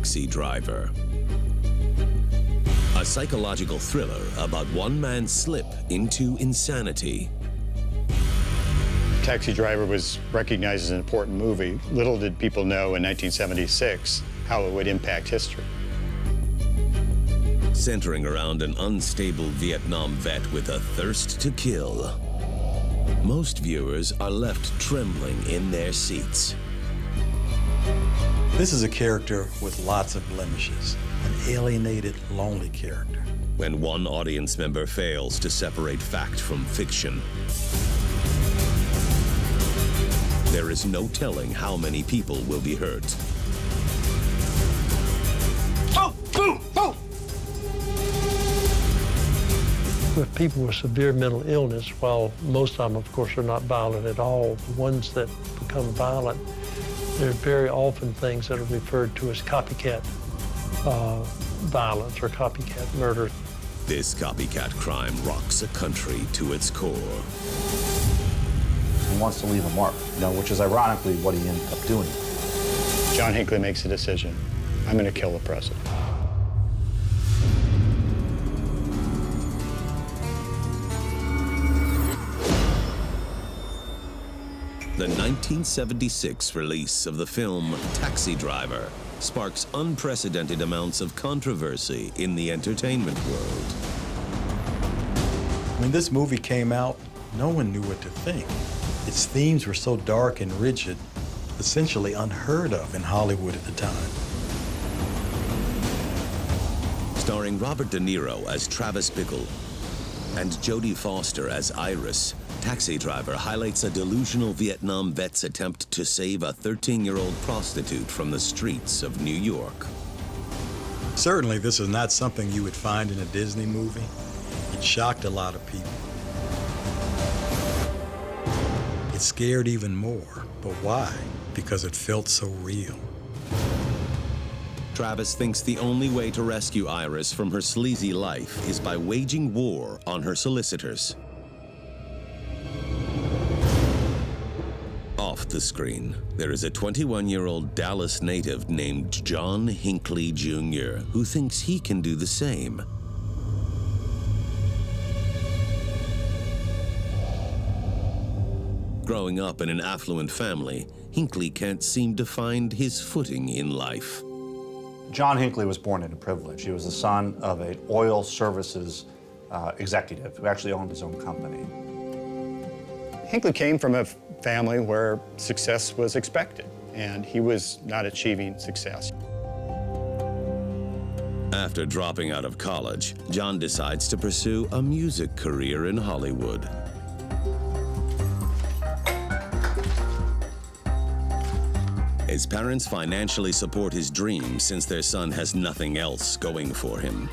Taxi Driver. A psychological thriller about one man's slip into insanity. Taxi Driver was recognized as an important movie. Little did people know in 1976 how it would impact history. Centering around an unstable Vietnam vet with a thirst to kill. Most viewers are left trembling in their seats. This is a character with lots of blemishes, an alienated, lonely character. When one audience member fails to separate fact from fiction, there is no telling how many people will be hurt. Oh! Boom! Oh! With people with severe mental illness, while most of them, of course, are not violent at all, the ones that become violent, there are very often things that are referred to as copycat violence or copycat murder. This copycat crime rocks a country to its core. He wants to leave a mark, which is ironically what he ended up doing. John Hinckley makes a decision. I'm going to kill the president. The 1976 release of the film Taxi Driver sparks unprecedented amounts of controversy in the entertainment world. When this movie came out, no one knew what to think. Its themes were so dark and rigid, essentially unheard of in Hollywood at the time. Starring Robert De Niro as Travis Bickle and Jodie Foster as Iris, Taxi Driver highlights a delusional Vietnam vet's attempt to save a 13-year-old prostitute from the streets of New York. Certainly, this is not something you would find in a Disney movie. It shocked a lot of people. It scared even more, but why? Because it felt so real. Travis thinks the only way to rescue Iris from her sleazy life is by waging war on her solicitors. Off the screen, there is a 21-year-old Dallas native named John Hinckley Jr. who thinks he can do the same. Growing up in an affluent family, Hinckley can't seem to find his footing in life. John Hinckley was born into privilege. He was the son of an oil services executive who actually owned his own company. Hinckley came from a family where success was expected, and he was not achieving success. After dropping out of college, John decides to pursue a music career in Hollywood. His parents financially support his dreams since their son has nothing else going for him.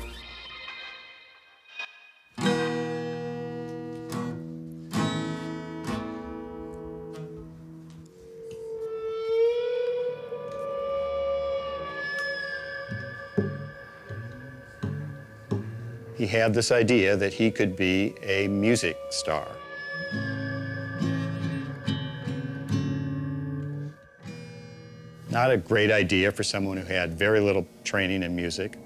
He had this idea that he could be a music star. Not a great idea for someone who had very little training in music.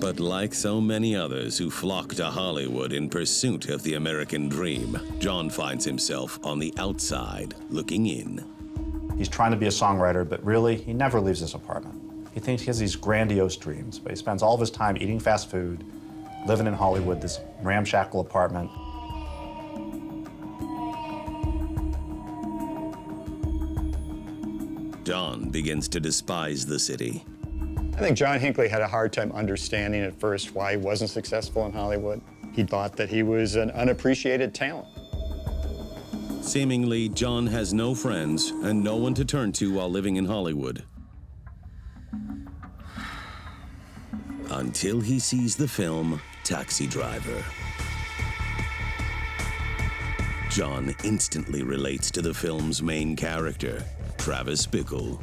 But like so many others who flock to Hollywood in pursuit of the American dream, John finds himself on the outside looking in. He's trying to be a songwriter, but really, he never leaves his apartment. He thinks he has these grandiose dreams, but he spends all of his time eating fast food, living in Hollywood, this ramshackle apartment. John begins to despise the city. I think John Hinckley had a hard time understanding at first why he wasn't successful in Hollywood. He thought that he was an unappreciated talent. Seemingly, John has no friends and no one to turn to while living in Hollywood. Until he sees the film Taxi Driver. John instantly relates to the film's main character, Travis Bickle.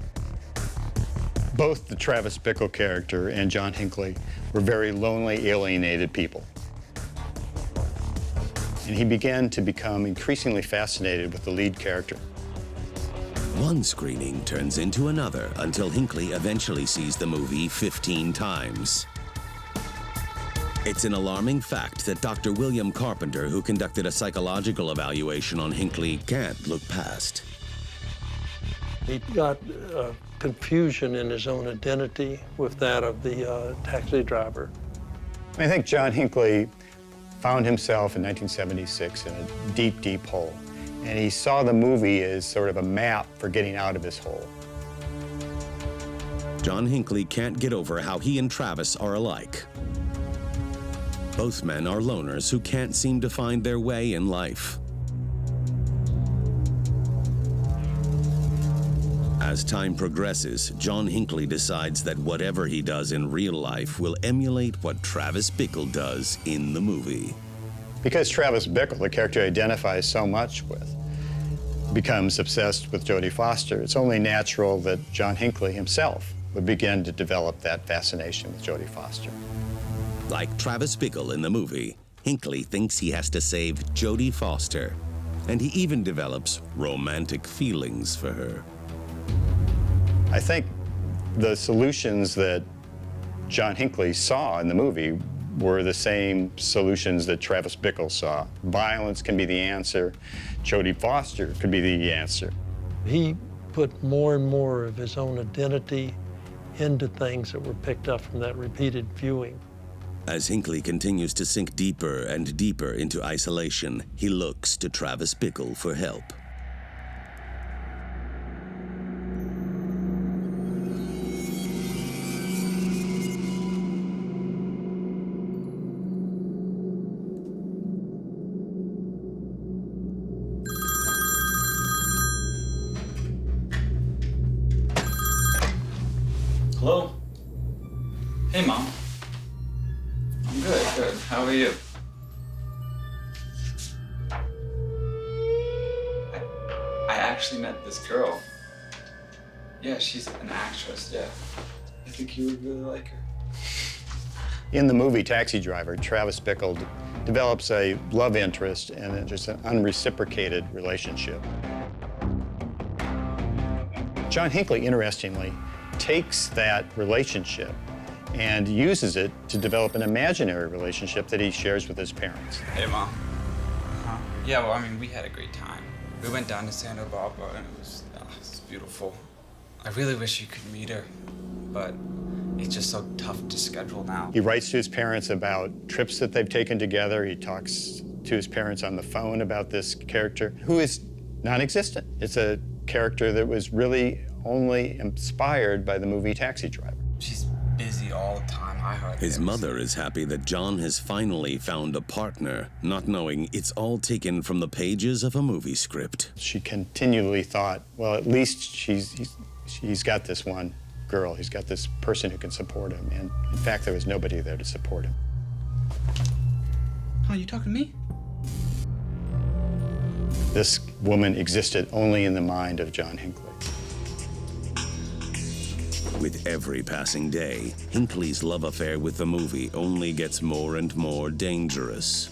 Both the Travis Bickle character and John Hinckley were very lonely, alienated people. and he began to become increasingly fascinated with the lead character. One screening turns into another until Hinckley eventually sees the movie 15 times. It's an alarming fact that Dr. William Carpenter, who conducted a psychological evaluation on Hinckley, can't look past. He got confusion in his own identity with that of the taxi driver. I think John Hinckley found himself in 1976 in a deep, deep hole. And he saw the movie as sort of a map for getting out of his hole. John Hinckley can't get over how he and Travis are alike. Both men are loners who can't seem to find their way in life. As time progresses, John Hinckley decides that whatever he does in real life will emulate what Travis Bickle does in the movie. Because Travis Bickle, the character he identifies so much with, becomes obsessed with Jodie Foster, it's only natural that John Hinckley himself would begin to develop that fascination with Jodie Foster. Like Travis Bickle in the movie, Hinckley thinks he has to save Jodie Foster, and he even develops romantic feelings for her. I think the solutions that John Hinckley saw in the movie were the same solutions that Travis Bickle saw. Violence can be the answer. Jodie Foster could be the answer. He put more and more of his own identity into things that were picked up from that repeated viewing. As Hinckley continues to sink deeper and deeper into isolation, he looks to Travis Bickle for help. Hello? Hey, Mom. I'm good, good. How are you? I actually met this girl. Yeah, she's an actress, yeah. I think you would really like her. In the movie Taxi Driver, Travis Bickle develops a love interest and just an unreciprocated relationship. John Hinckley, interestingly, takes that relationship and uses it to develop an imaginary relationship that he shares with his parents. Hey, Mom. Yeah, well, I mean, we had a great time. We went down to Santa Barbara, and it was beautiful. I really wish you could meet her, but it's just so tough to schedule now. He writes to his parents about trips that they've taken together. He talks to his parents on the phone about this character, who is non-existent. It's a character that was really only inspired by the movie Taxi Driver. She's busy all the time. I hardly His ever mother is happy that John has finally found a partner, not knowing it's all taken from the pages of a movie script. She continually thought, well, at least he's got this one girl. He's got this person who can support him. And in fact, there was nobody there to support him. Huh, you talking to me? This woman existed only in the mind of John Hinckley. With every passing day, Hinckley's love affair with the movie only gets more and more dangerous.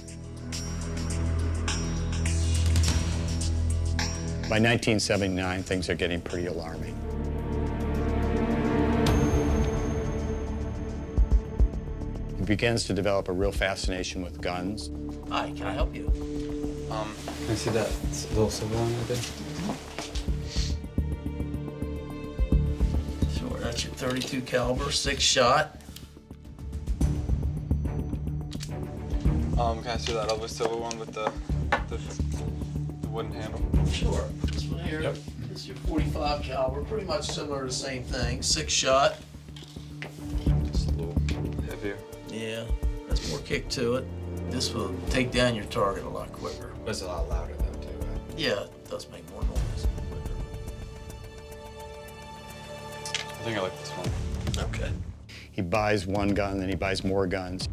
By 1979, things are getting pretty alarming. He begins to develop a real fascination with guns. Hi, can I help you? Can I see that little silver one I did? Sure, that's your 32 caliber, 6-shot. Can I see that other silver one with the wooden handle? Sure. This one here, Yep. this is your 45 caliber, pretty much similar to the same thing, 6-shot. Just a little heavier. Yeah, that's more kick to it. This will take down your target a lot quicker. But it's a lot louder though, too, right? Yeah, it does make more noise. I think I like this one. Okay. He buys one gun, then he buys more guns.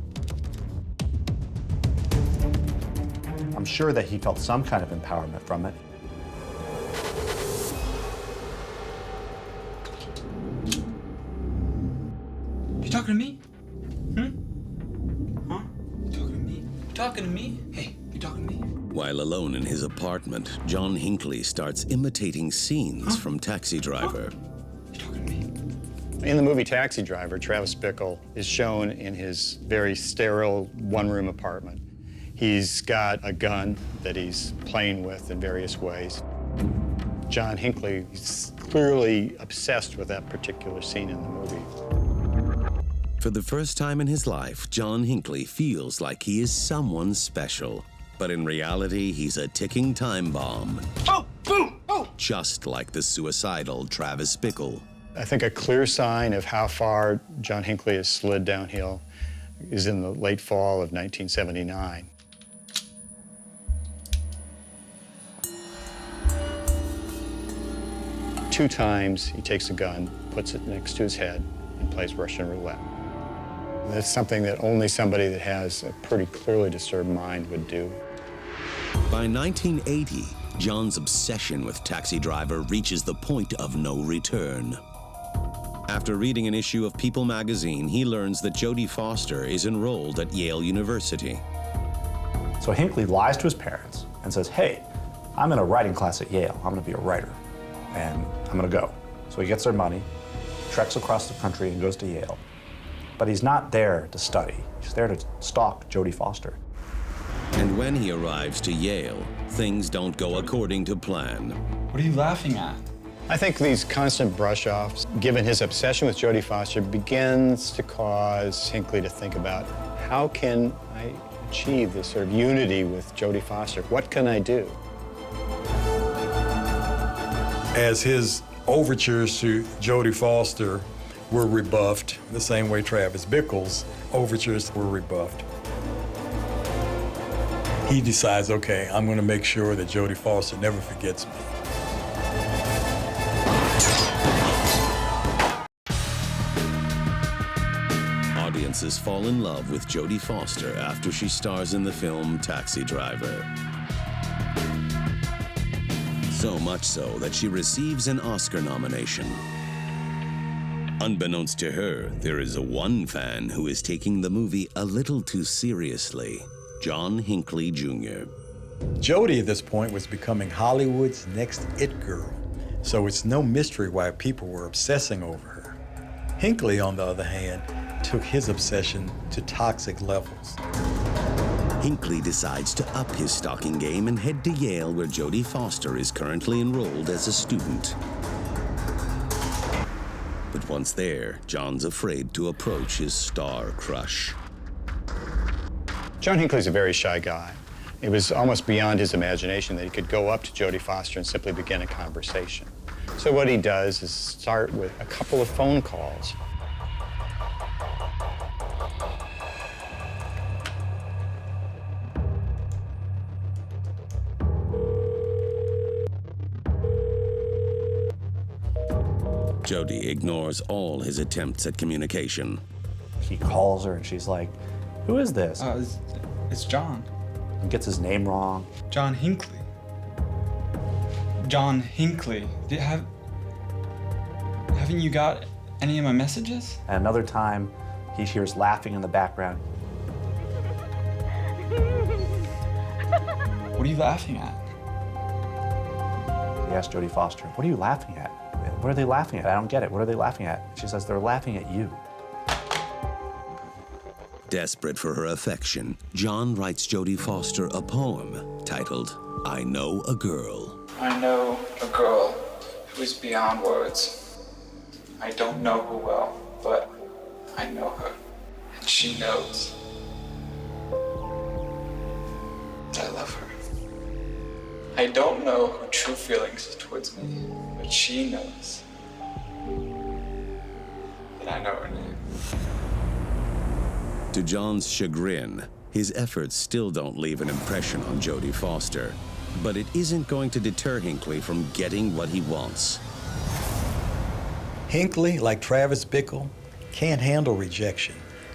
I'm sure that he felt some kind of empowerment from it. You talking to me? Huh? You talking to me? You talking to me? Hey, you talking to me? While alone in his apartment, John Hinckley starts imitating scenes from Taxi Driver. In the movie Taxi Driver, Travis Bickle is shown in his very sterile one-room apartment. He's got a gun that he's playing with in various ways. John Hinckley is clearly obsessed with that particular scene in the movie. For the first time in his life, John Hinckley feels like he is someone special. But in reality, he's a ticking time bomb. Oh, boom, oh! Just like the suicidal Travis Bickle. I think a clear sign of how far John Hinckley has slid downhill is in the late fall of 1979. Two times he takes a gun, puts it next to his head, and plays Russian roulette. That's something that only somebody that has a pretty clearly disturbed mind would do. By 1980, John's obsession with Taxi Driver reaches the point of no return. After reading an issue of People magazine, he learns that Jodie Foster is enrolled at Yale University. So Hinckley lies to his parents and says, hey, I'm in a writing class at Yale. I'm gonna be a writer, and I'm gonna go. So he gets their money, treks across the country and goes to Yale. But he's not there to study. He's there to stalk Jodie Foster. And when he arrives to Yale, things don't go according to plan. What are you laughing at? I think these constant brush-offs, given his obsession with Jodie Foster, begins to cause Hinckley to think about, how can I achieve this sort of unity with Jodie Foster? What can I do? As his overtures to Jodie Foster were rebuffed, the same way Travis Bickle's overtures were rebuffed, he decides, okay, I'm gonna make sure that Jodie Foster never forgets me. Audiences fall in love with Jodie Foster after she stars in the film Taxi Driver. So much so that she receives an Oscar nomination. Unbeknownst to her, there is one fan who is taking the movie a little too seriously, John Hinckley Jr. Jodie at this point was becoming Hollywood's next it girl, so it's no mystery why people were obsessing over her. Hinckley, on the other hand, took his obsession to toxic levels. Hinckley decides to up his stalking game and head to Yale, where Jodie Foster is currently enrolled as a student. But once there, John's afraid to approach his star crush. John Hinckley's a very shy guy. It was almost beyond his imagination that he could go up to Jodie Foster and simply begin a conversation. So what he does is start with a couple of phone calls. Jodie ignores all his attempts at communication. He calls her and she's like, who is this? It's John. And gets his name wrong. John Hinckley. John Hinckley. Haven't you got any of my messages? And another time, he hears laughing in the background. What are you laughing at? He asks Jodie Foster, what are you laughing at? What are they laughing at? I don't get it. What are they laughing at? She says, they're laughing at you. Desperate for her affection, John writes Jodie Foster a poem titled, I Know a Girl. I know a girl who is beyond words. I don't know her well, but I know her, and she knows that I love her. I don't know her true feelings towards me, but she knows that I know her name. To John's chagrin, his efforts still don't leave an impression on Jodie Foster, but it isn't going to deter Hinckley from getting what he wants. Hinckley, like Travis Bickle, can't handle rejection.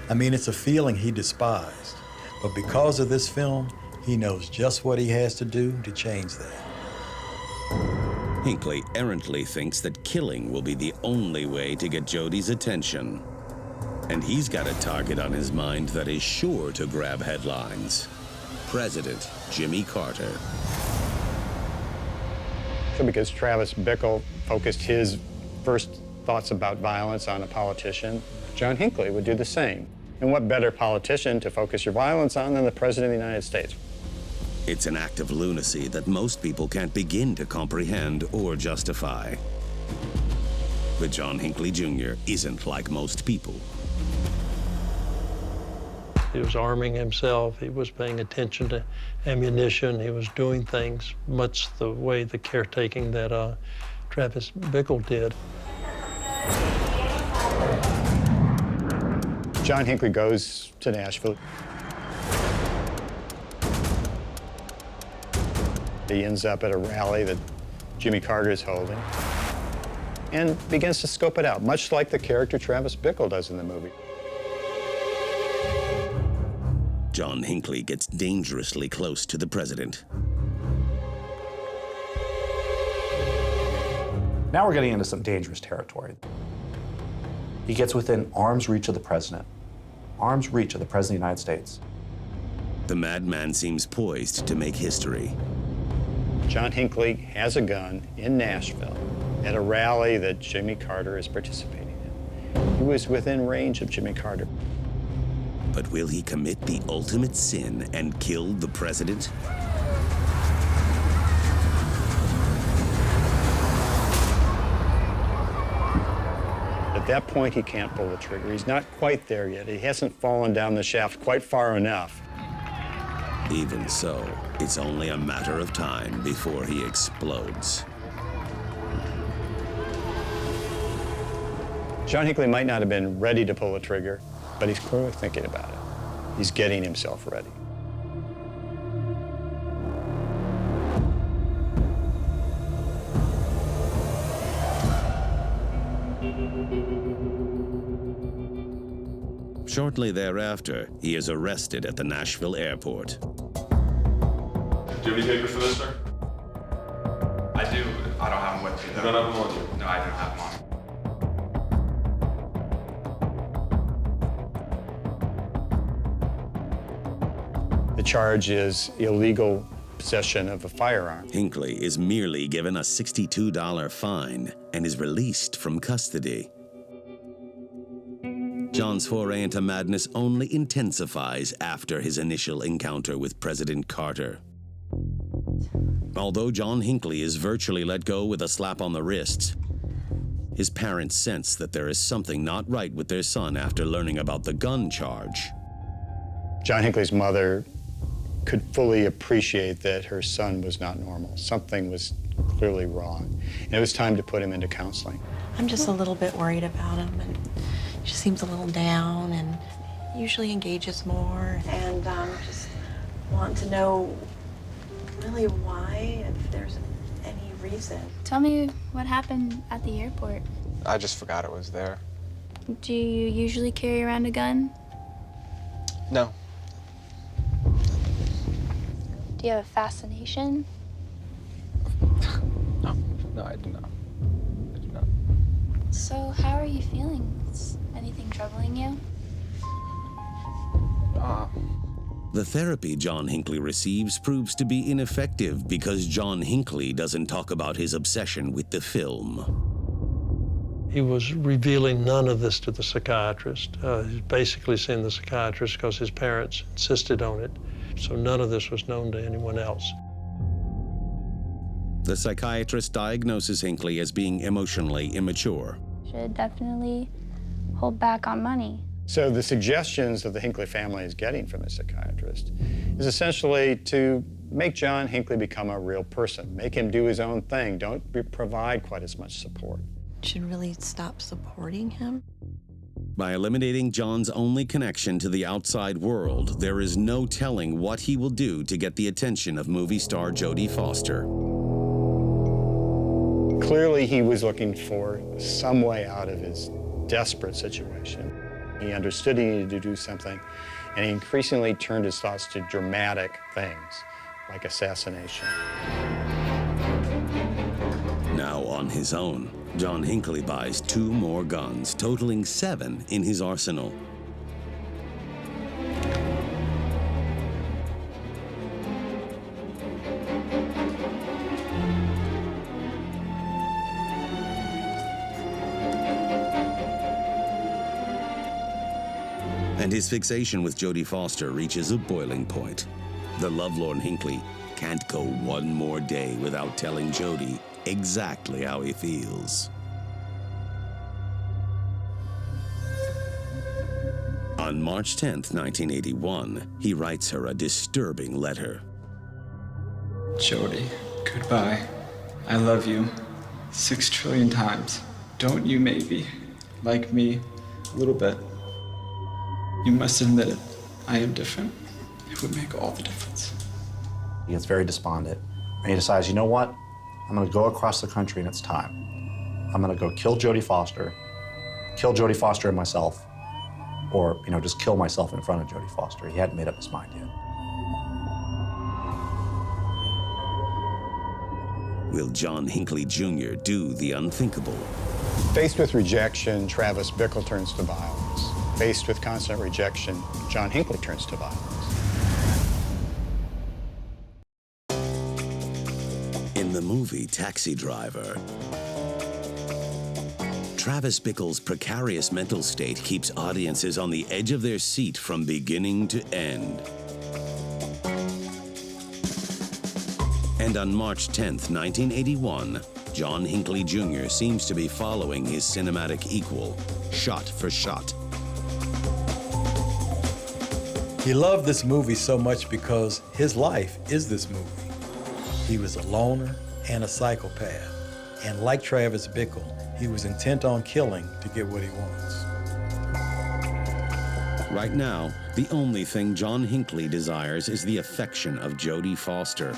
I mean, it's a feeling he despised. But because of this film, he knows just what he has to do to change that. Hinckley errantly thinks that killing will be the only way to get Jodie's attention. And he's got a target on his mind that is sure to grab headlines. President Jimmy Carter. So because Travis Bickle focused his first thoughts about violence on a politician, John Hinckley would do the same. And what better politician to focus your violence on than the President of the United States? It's an act of lunacy that most people can't begin to comprehend or justify. But John Hinckley Jr. isn't like most people. He was arming himself, he was paying attention to ammunition, he was doing things much the way the caretaking that Travis Bickle did. John Hinckley goes to Nashville. He ends up at a rally that Jimmy Carter is holding and begins to scope it out, much like the character Travis Bickle does in the movie. John Hinckley gets dangerously close to the president. Now we're getting into some dangerous territory. He gets within arm's reach of the president. Arm's reach of the president of the United States. The madman seems poised to make history. John Hinckley has a gun in Nashville at a rally that Jimmy Carter is participating in. He was within range of Jimmy Carter. But will he commit the ultimate sin and kill the president? At that point, he can't pull the trigger. He's not quite there yet. He hasn't fallen down the shaft quite far enough. Even so, it's only a matter of time before he explodes. John Hinckley might not have been ready to pull the trigger, but he's clearly thinking about it. He's getting himself ready. Shortly thereafter, he is arrested at the Nashville airport. Do you have any papers for this, sir? I do. I don't have them with me, though. You don't have them on you? No, I don't have them on. The charge is illegal possession of a firearm. Hinckley is merely given a $62 fine and is released from custody. John's foray into madness only intensifies after his initial encounter with President Carter. Although John Hinckley is virtually let go with a slap on the wrists, his parents sense that there is something not right with their son after learning about the gun charge. John Hinckley's mother could fully appreciate that her son was not normal. Something was clearly wrong. And it was time to put him into counseling. I'm just a little bit worried about him, and he just seems a little down and usually engages more, and just want to know really why, if there's any reason. Tell me what happened at the airport. I just forgot it was there. Do you usually carry around a gun? No. Do you have a fascination? No, I do not. I do not. So how are you feeling? Is anything troubling you? The therapy John Hinckley receives proves to be ineffective because John Hinckley doesn't talk about his obsession with the film. He was revealing none of this to the psychiatrist. He's basically seeing the psychiatrist because his parents insisted on it. So none of this was known to anyone else. The psychiatrist diagnoses Hinckley as being emotionally immature. Should definitely hold back on money. So the suggestions that the Hinckley family is getting from the psychiatrist is essentially to make John Hinckley become a real person, make him do his own thing, don't provide quite as much support. Should really stop supporting him. By eliminating John's only connection to the outside world, there is no telling what he will do to get the attention of movie star Jodie Foster. Clearly, he was looking for some way out of his desperate situation. He understood he needed to do something, and he increasingly turned his thoughts to dramatic things, like assassination. Now on his own, John Hinckley buys 2 more guns, totaling 7 in his arsenal. and his fixation with Jodie Foster reaches a boiling point. The lovelorn Hinckley can't go one more day without telling Jodie exactly how he feels. On March 10th, 1981, he writes her a disturbing letter. Jodie, goodbye. I love you 6 trillion times. Don't you maybe like me a little bit? You must admit it. I am different. It would make all the difference. He gets very despondent, and he decides, you know what? I'm gonna go across the country and it's time. I'm gonna go kill Jodie Foster and myself, or, just kill myself in front of Jodie Foster. He hadn't made up his mind yet. Will John Hinckley Jr. do the unthinkable? Faced with rejection, Travis Bickle turns to violence. Faced with constant rejection, John Hinckley turns to violence. In the movie Taxi Driver, Travis Bickle's precarious mental state keeps audiences on the edge of their seat from beginning to end. And on March 10th, 1981, John Hinckley Jr. seems to be following his cinematic equal, shot for shot. He loved this movie so much because his life is this movie. He was a loner and a psychopath. And like Travis Bickle, he was intent on killing to get what he wants. Right now, the only thing John Hinckley desires is the affection of Jodie Foster.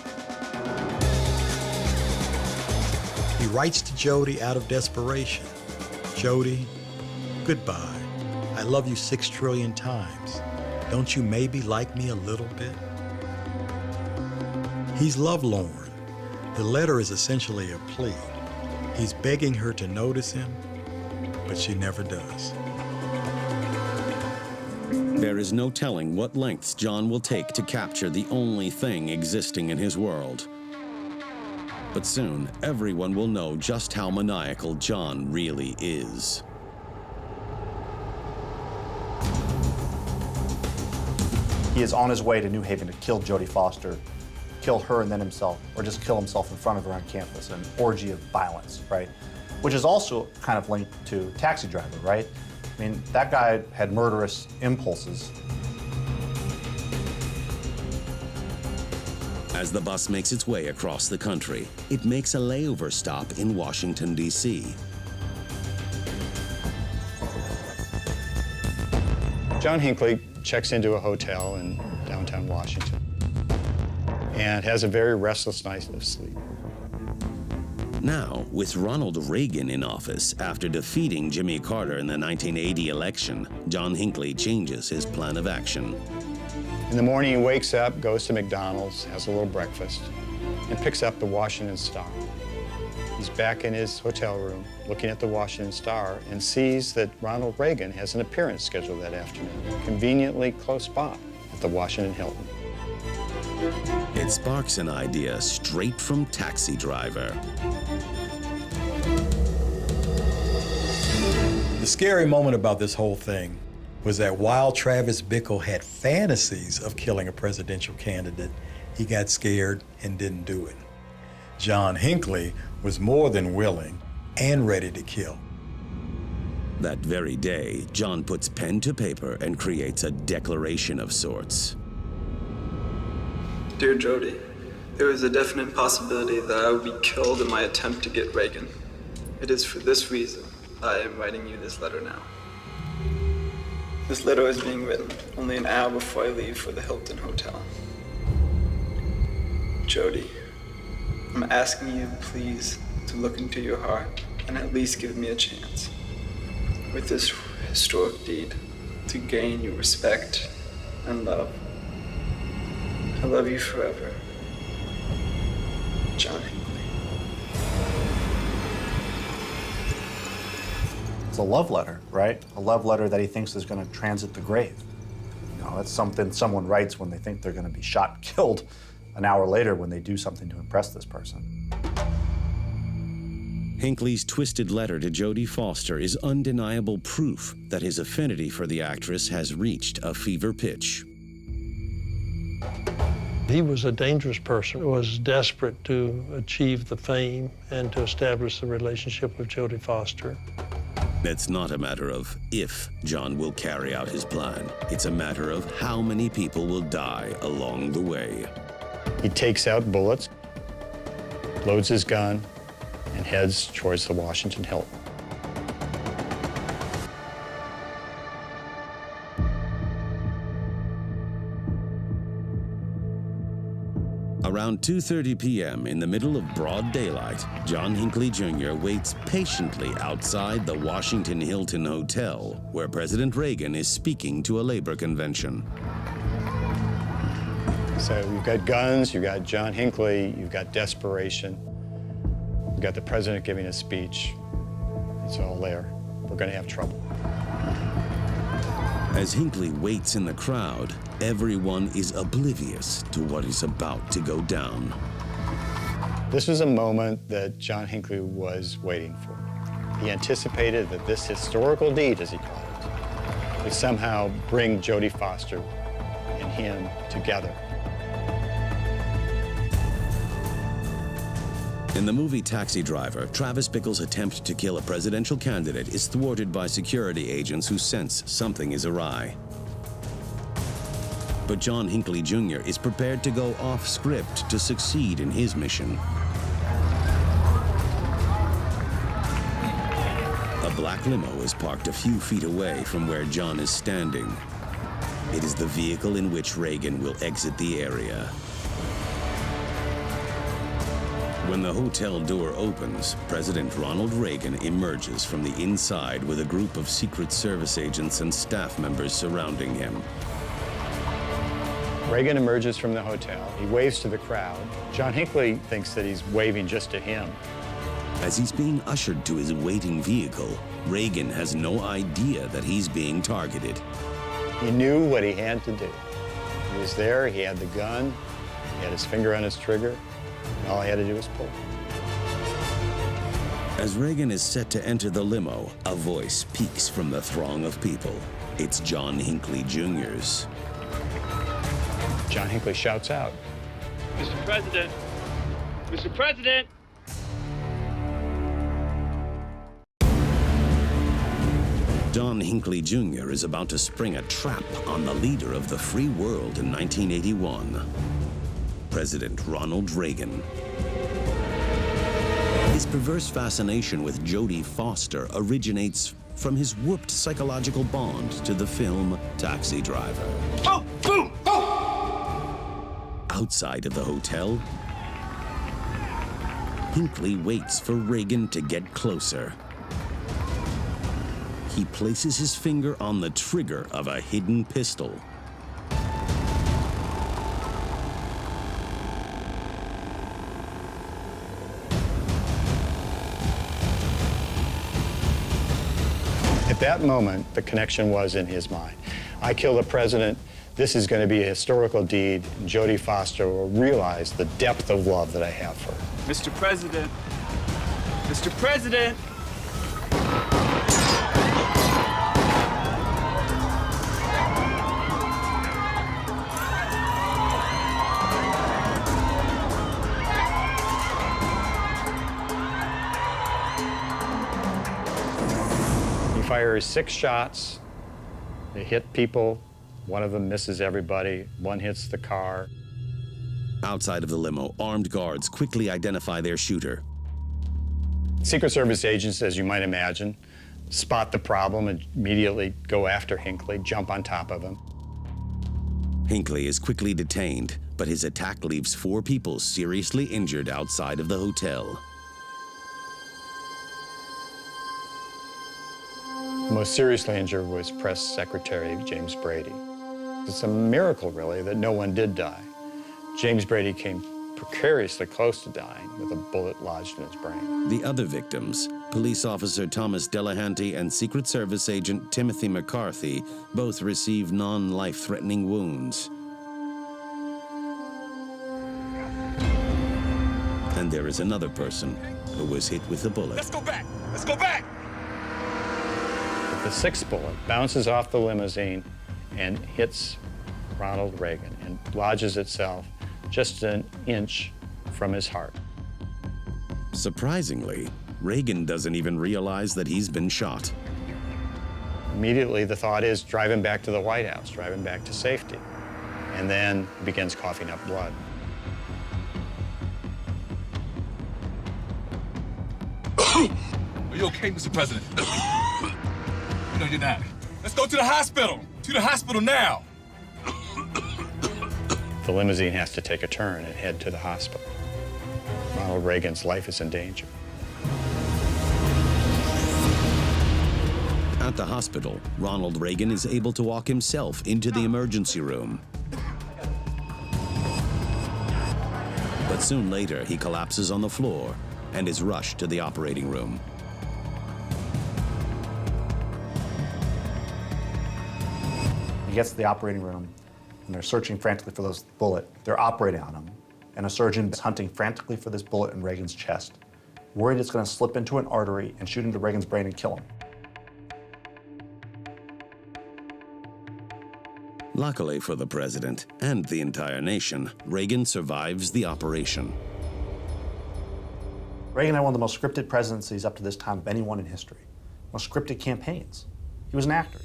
He writes to Jodie out of desperation. Jodie, goodbye. I love you 6 trillion times. Don't you maybe like me a little bit? He's lovelorn. The letter is essentially a plea. He's begging her to notice him, but she never does. There is no telling what lengths John will take to capture the only thing existing in his world. But soon, everyone will know just how maniacal John really is. He is on his way to New Haven to kill Jodie Foster, kill her and then himself, or just kill himself in front of her on campus, an orgy of violence, right? Which is also kind of linked to Taxi Driver, right? I mean, that guy had murderous impulses. As the bus makes its way across the country, it makes a layover stop in Washington, D.C. John Hinckley checks into a hotel in downtown Washington and has a very restless night of sleep. Now, with Ronald Reagan in office after defeating Jimmy Carter in the 1980 election, John Hinckley changes his plan of action. In the morning, he wakes up, goes to McDonald's, has a little breakfast, and picks up the Washington Star. He's back in his hotel room, looking at the Washington Star, and sees that Ronald Reagan has an appearance scheduled that afternoon, conveniently close by at the Washington Hilton. It sparks an idea straight from Taxi Driver. The scary moment about this whole thing was that while Travis Bickle had fantasies of killing a presidential candidate, he got scared and didn't do it. John Hinckley was more than willing and ready to kill. That very day, John puts pen to paper and creates a declaration of sorts. Dear Jodie, there is a definite possibility that I will be killed in my attempt to get Reagan. It is for this reason I am writing you this letter now. This letter is being written only an hour before I leave for the Hilton Hotel. Jodie, I'm asking you, please, to look into your heart and at least give me a chance. With this historic deed, to gain your respect and love. I love you forever. John Hinckley. It's a love letter, right? A love letter that he thinks is going to transit the grave. That's something someone writes when they think they're going to be shot and killed an hour later when they do something to impress this person. Hinckley's twisted letter to Jodie Foster is undeniable proof that his affinity for the actress has reached a fever pitch. He was a dangerous person, was desperate to achieve the fame and to establish the relationship with Jodie Foster. It's not a matter of if John will carry out his plan. It's a matter of how many people will die along the way. He takes out bullets, loads his gun, and heads towards the Washington Hilton. Around 2:30 p.m., in the middle of broad daylight, John Hinckley Jr. waits patiently outside the Washington Hilton Hotel, where President Reagan is speaking to a labor convention. So you've got guns, you've got John Hinckley, you've got desperation, you've got the president giving a speech. It's all there. We're going to have trouble. As Hinckley waits in the crowd, everyone is oblivious to what is about to go down. This was a moment that John Hinckley was waiting for. He anticipated that this historical deed, as he called it, would somehow bring Jodie Foster and him together. In the movie Taxi Driver, Travis Bickle's attempt to kill a presidential candidate is thwarted by security agents who sense something is awry. But John Hinckley Jr. is prepared to go off script to succeed in his mission. A black limo is parked a few feet away from where John is standing. It is the vehicle in which Reagan will exit the area. When the hotel door opens, President Ronald Reagan emerges from the inside with a group of Secret Service agents and staff members surrounding him. Reagan emerges from the hotel. He waves to the crowd. John Hinckley thinks that he's waving just to him. As he's being ushered to his waiting vehicle, Reagan has no idea that he's being targeted. He knew what he had to do. He was there, he had the gun, he had his finger on his trigger, and all he had to do was pull. As Reagan is set to enter the limo, a voice peeks from the throng of people. It's John Hinckley Jr.'s. John Hinckley shouts out, "Mr. President! Mr. President!" John Hinckley Jr. is about to spring a trap on the leader of the free world in 1981, President Ronald Reagan. His perverse fascination with Jodie Foster originates from his warped psychological bond to the film Taxi Driver. Oh, boom! Oh! Outside of the hotel, Hinckley waits for Reagan to get closer. He places his finger on the trigger of a hidden pistol. At that moment, the connection was in his mind. I killed the president. This is going to be a historical deed, and Jodie Foster will realize the depth of love that I have for her. Mr. President! Mr. President! He fires 6 shots. They hit people. One of them misses everybody. One hits the car. Outside of the limo, armed guards quickly identify their shooter. Secret Service agents, as you might imagine, spot the problem and immediately go after Hinckley, jump on top of him. Hinckley is quickly detained, but his attack leaves 4 people seriously injured outside of the hotel. Most seriously injured was Press Secretary James Brady. It's a miracle, really, that no one did die. James Brady came precariously close to dying with a bullet lodged in his brain. The other victims, police officer Thomas Delahanty and Secret Service agent Timothy McCarthy, both received non-life-threatening wounds. And there is another person who was hit with a bullet. Let's go back! Let's go back! But the sixth bullet bounces off the limousine and hits Ronald Reagan and lodges itself just an inch from his heart. Surprisingly, Reagan doesn't even realize that he's been shot. Immediately, the thought is drive him back to the White House, drive him back to safety. And then begins coughing up blood. Are you okay, Mr. President? No, you're not. Let's go to the hospital! To the hospital now! The limousine has to take a turn and head to the hospital. Ronald Reagan's life is in danger. At the hospital, Ronald Reagan is able to walk himself into the emergency room. But soon later, he collapses on the floor and is rushed to the operating room. He gets to the operating room, and they're searching frantically for this bullet. They're operating on him, and a surgeon is hunting frantically for this bullet in Reagan's chest, worried it's going to slip into an artery and shoot into Reagan's brain and kill him. Luckily for the president and the entire nation, Reagan survives the operation. Reagan had one of the most scripted presidencies up to this time of anyone in history. Most scripted campaigns. He was an actor.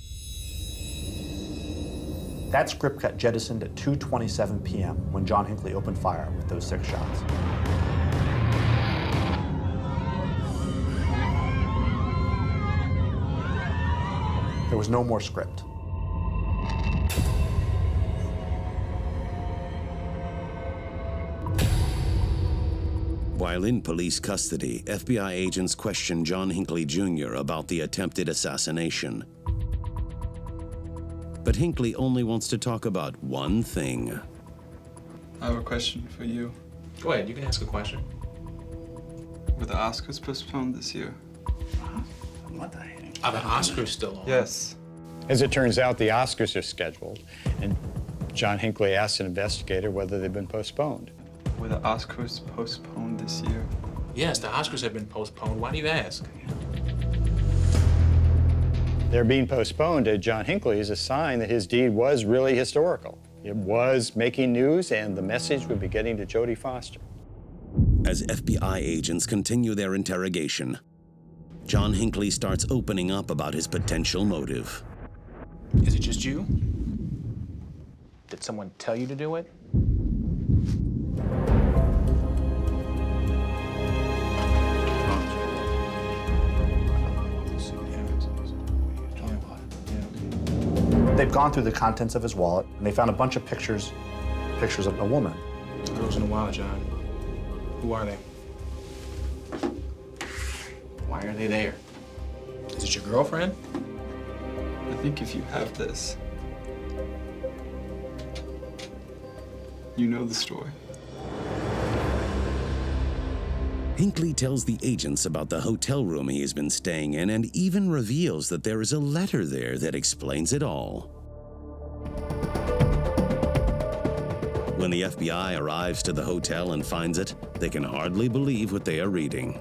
That script got jettisoned at 2:27 p.m. when John Hinckley opened fire with those 6 shots. There was no more script. While in police custody, FBI agents question John Hinckley Jr. about the attempted assassination. But Hinckley only wants to talk about one thing. I have a question for you. Go ahead, you can ask a question. Were the Oscars postponed this year? What the heck? Are the Oscars still on? Yes. As it turns out, the Oscars are scheduled, and John Hinckley asked an investigator whether they've been postponed. Were the Oscars postponed this year? Yes, the Oscars have been postponed. Why do you ask? Their being postponed to John Hinckley is a sign that his deed was really historical. It was making news, and the message would be getting to Jodie Foster. As FBI agents continue their interrogation, John Hinckley starts opening up about his potential motive. Is it just you? Did someone tell you to do it? They've gone through the contents of his wallet, and they found a bunch of pictures of a woman. The girls in the wallet, John. Who are they? Why are they there? Is it your girlfriend? I think if you have this, you know the story. Hinckley tells the agents about the hotel room he has been staying in and even reveals that there is a letter there that explains it all. When the FBI arrives to the hotel and finds it, they can hardly believe what they are reading.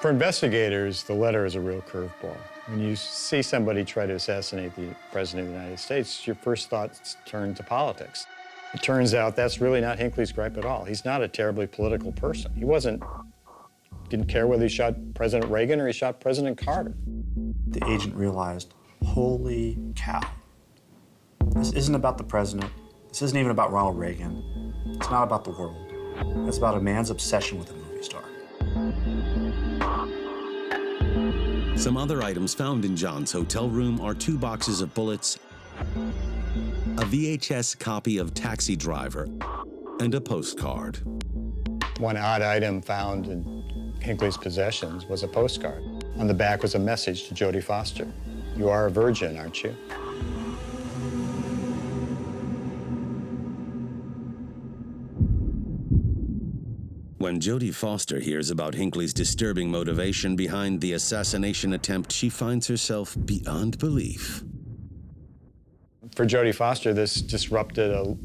For investigators, the letter is a real curveball. When you see somebody try to assassinate the President of the United States, your first thoughts turn to politics. It turns out that's really not Hinckley's gripe at all. He's not a terribly political person. He didn't care whether he shot President Reagan or he shot President Carter. The agent realized, holy cow. This isn't about the president. This isn't even about Ronald Reagan. It's not about the world. It's about a man's obsession with a movie star. Some other items found in John's hotel room are 2 boxes of bullets, a VHS copy of Taxi Driver, and a postcard. One odd item found in Hinckley's possessions was a postcard. On the back was a message to Jodie Foster. You are a virgin, aren't you? When Jodie Foster hears about Hinckley's disturbing motivation behind the assassination attempt, she finds herself beyond belief. For Jodie Foster, this disrupted a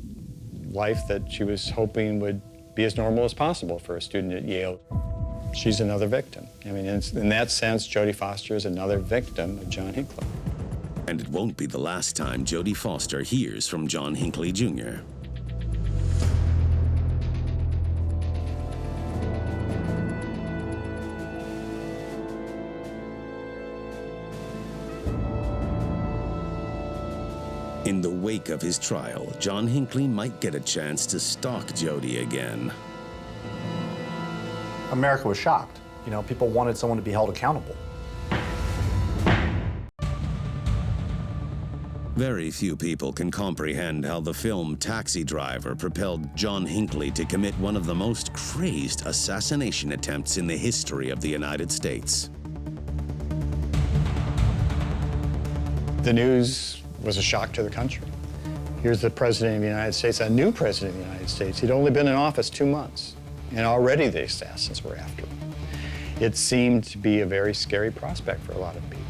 life that she was hoping would be as normal as possible for a student at Yale. She's another victim. I mean, in that sense, Jodie Foster is another victim of John Hinckley. And it won't be the last time Jodie Foster hears from John Hinckley Jr. In the wake of his trial, John Hinckley might get a chance to stalk Jodie again. America was shocked. You know, people wanted someone to be held accountable. Very few people can comprehend how the film Taxi Driver propelled John Hinckley to commit one of the most crazed assassination attempts in the history of the United States. The news was a shock to the country. Here's the President of the United States, a new President of the United States. He'd only been in office 2 months, and already the assassins were after him. It seemed to be a very scary prospect for a lot of people.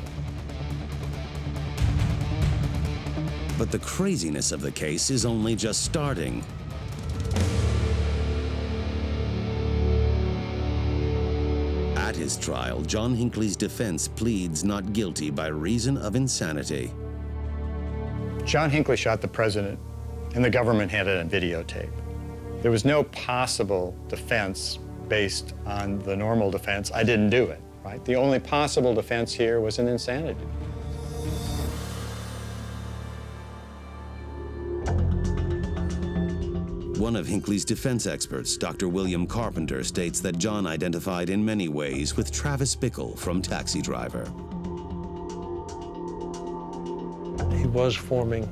But the craziness of the case is only just starting. At his trial, John Hinckley's defense pleads not guilty by reason of insanity. John Hinckley shot the president, and the government had it on videotape. There was no possible defense based on the normal defense, I didn't do it, right? The only possible defense here was an insanity. One of Hinckley's defense experts, Dr. William Carpenter, states that John identified in many ways with Travis Bickle from Taxi Driver. He was forming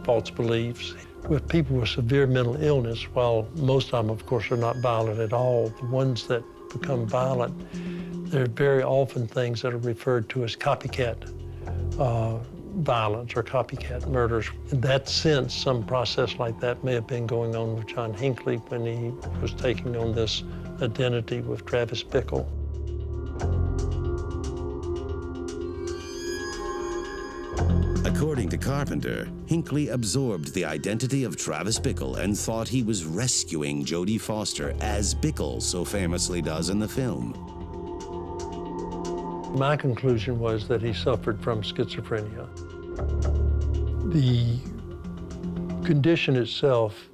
false beliefs. With people with severe mental illness, while most of them, of course, are not violent at all, the ones that become violent, they're very often things that are referred to as copycat violence or copycat murders. In that sense, some process like that may have been going on with John Hinckley when he was taking on this identity with Travis Bickle. According to Carpenter, Hinckley absorbed the identity of Travis Bickle and thought he was rescuing Jodie Foster, as Bickle so famously does in the film. My conclusion was that he suffered from schizophrenia. The condition itself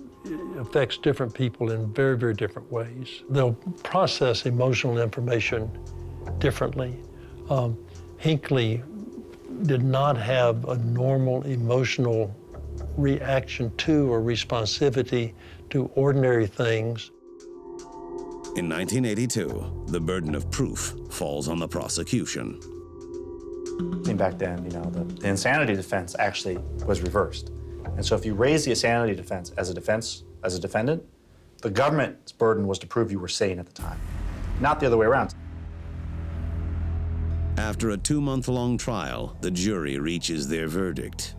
affects different people in very, very different ways. They'll process emotional information differently. Hinckley did not have a normal emotional reaction to or responsivity to ordinary things. In 1982, the burden of proof falls on the prosecution. Back then, you know, the insanity defense actually was reversed. And so if you raise the insanity defense as a defendant, the government's burden was to prove you were sane at the time, not the other way around. After a 2-month-long trial, the jury reaches their verdict.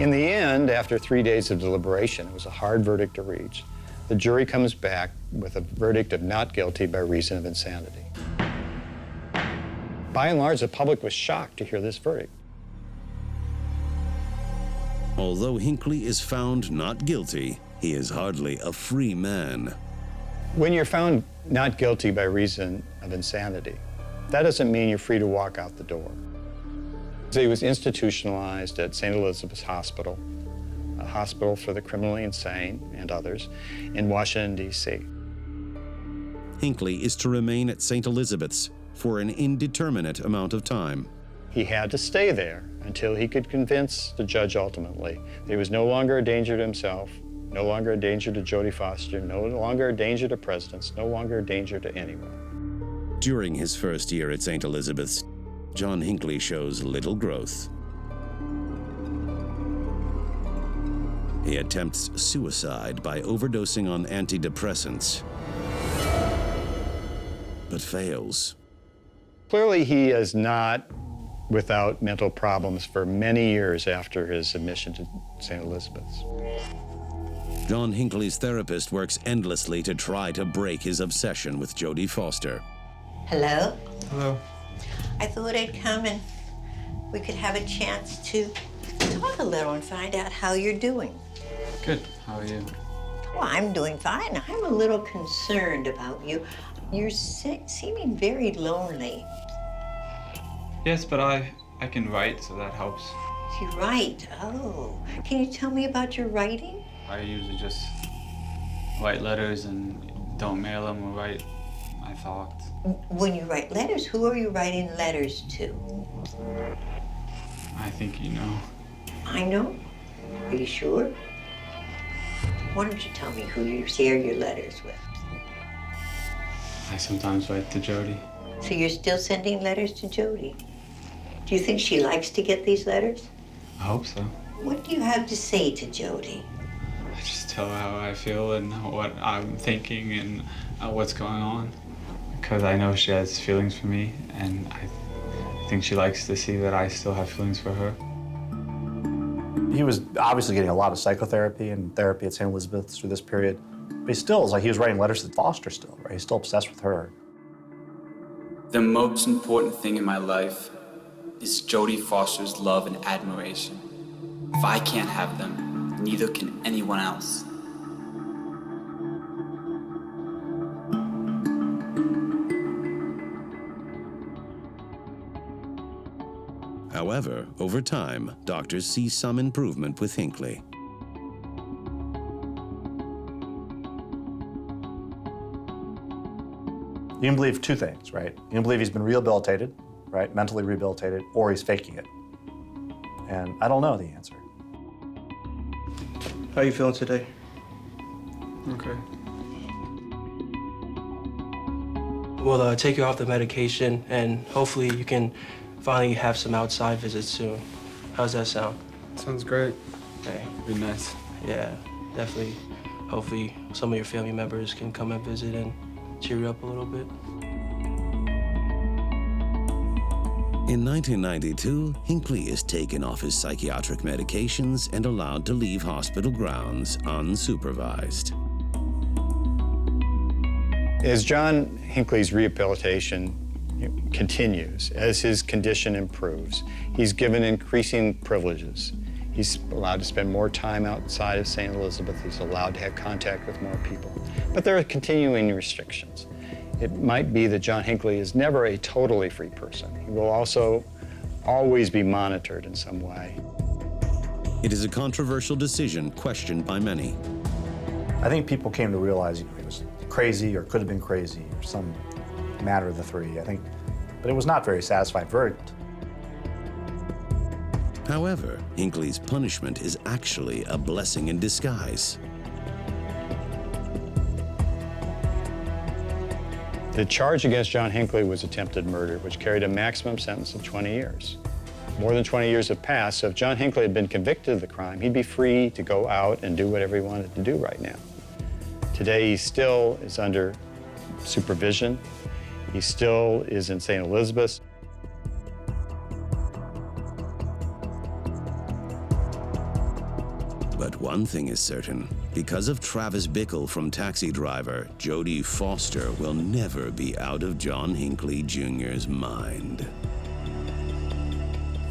In the end, after 3 days of deliberation, it was a hard verdict to reach. The jury comes back with a verdict of not guilty by reason of insanity. By and large, the public was shocked to hear this verdict. Although Hinckley is found not guilty, he is hardly a free man. When you're found not guilty by reason of insanity, that doesn't mean you're free to walk out the door. He was institutionalized at St. Elizabeth's Hospital, a hospital for the criminally insane and others, in Washington, D.C. Hinckley is to remain at St. Elizabeth's for an indeterminate amount of time. He had to stay there until he could convince the judge ultimately that he was no longer a danger to himself, no longer a danger to Jodie Foster, no longer a danger to presidents, no longer a danger to anyone. During his first year at St. Elizabeth's, John Hinckley shows little growth. He attempts suicide by overdosing on antidepressants, but fails. Clearly, he is not without mental problems for many years after his admission to St. Elizabeth's. John Hinckley's therapist works endlessly to try to break his obsession with Jodie Foster. Hello? Hello. I thought I'd come and we could have a chance to talk a little and find out how you're doing. Good. How are you? Well, I'm doing fine. I'm a little concerned about you. You're seeming very lonely. Yes, but I can write, so that helps. You write? Oh. Can you tell me about your writing? I usually just write letters and don't mail them or write my thoughts. When you write letters, who are you writing letters to? I think you know. I know? Are you sure? Why don't you tell me who you share your letters with? I sometimes write to Jody. So you're still sending letters to Jody? Do you think she likes to get these letters? I hope so. What do you have to say to Jody? I just tell her how I feel and what I'm thinking and what's going on. Because I know she has feelings for me, and I think she likes to see that I still have feelings for her. He was obviously getting a lot of psychotherapy and therapy at St. Elizabeth's through this period, but he still is like he was writing letters to Foster still, right? He's still obsessed with her. The most important thing in my life is Jodie Foster's love and admiration. If I can't have them, neither can anyone else. However, over time, doctors see some improvement with Hinckley. You can believe two things, right? You can believe he's been rehabilitated, right? Mentally rehabilitated, or he's faking it. And I don't know the answer. How are you feeling today? Okay. We'll take you off the medication, and hopefully you can finally have some outside visits soon. How's that sound? Sounds great. Okay. Be nice. Yeah, definitely. Hopefully some of your family members can come and visit and cheer you up a little bit. In 1992, Hinckley is taken off his psychiatric medications and allowed to leave hospital grounds unsupervised. As John Hinckley's rehabilitation continues, as his condition improves, he's given increasing privileges. He's allowed to spend more time outside of St. Elizabeth. He's allowed to have contact with more people. But there are continuing restrictions. It might be that John Hinckley is never a totally free person. He will also always be monitored in some way. It is a controversial decision questioned by many. I think people came to realize he was crazy or could have been crazy or some matter of the three, I think. But it was not very satisfying verdict. However, Hinckley's punishment is actually a blessing in disguise. The charge against John Hinckley was attempted murder, which carried a maximum sentence of 20 years. More than 20 years have passed, so if John Hinckley had been convicted of the crime, he'd be free to go out and do whatever he wanted to do right now. Today, he still is under supervision. He still is in St. Elizabeth's. But one thing is certain. Because of Travis Bickle from Taxi Driver, Jodie Foster will never be out of John Hinckley Jr.'s mind.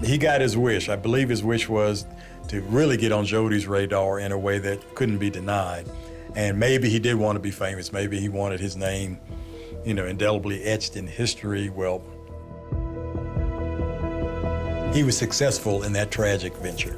He got his wish. I believe his wish was to really get on Jodie's radar in a way that couldn't be denied. And maybe he did want to be famous. Maybe he wanted his name, indelibly etched in history. Well, he was successful in that tragic venture.